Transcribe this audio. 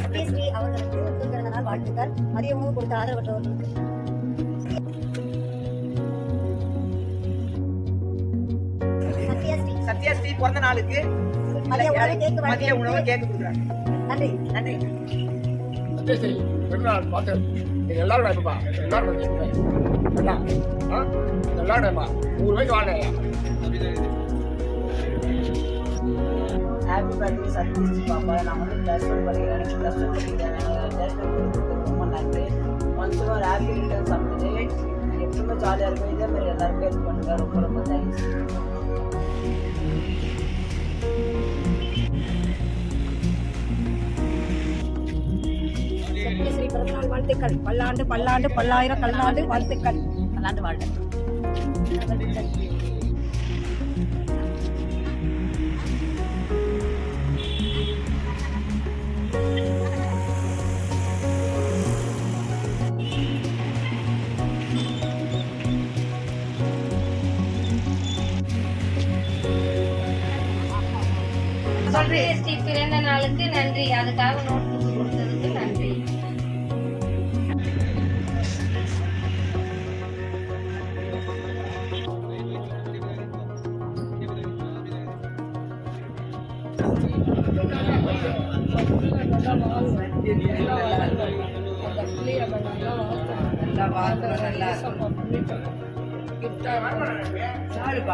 சத்யஸ்ரீ அவர்களுக்கு பிறந்த நாள் வாழ்த்துக்கள். மதிய உணவு கொடுத்த ஆதரவற்றவர்களுக்கு சத்யஸ்ரீ பிறந்த நாளுக்கு மதிய உணவு கேக்கு கொடுக்குறாங்க. நன்றி நன்றி. சத்யஸ்ரீ பிறந்தநாள் பார்த்து நீங்கள் எல்லாரும் எப்பப்பா எல்லாரும் எல்லாரும் 100 வயசு வாழ்க்கையா. ஹாப்பி பர்த்டே சத்யஸ்ரீ பாப்பா. நான் வந்து +1 படிக்கிறேன். எனக்கு +1 படிக்கிறேன். ரொம்ப நன்றி. Once more happy returns of the day. எப்பவுமே ஜாலியாக இருக்கும். இதே மாதிரி எல்லாருமே ஹெல்ப் பண்ணுங்க. ரொம்ப ரொம்ப தேங்க்ஸ். சத்யஸ்ரீ பிறந்தநாள் வாழ்த்துக்கள். பல்லாண்டு பல்லாண்டு பல்லாயிரம் கல்லாண்டு வாழ்த்துக்கள். பல்லாண்டு வாழ்க. சத்யஸ்ரீ பிறந்த நாளுக்கு நன்றி. அதுக்காக நோட் புக் கொடுத்ததுக்கு நன்றி. நல்லா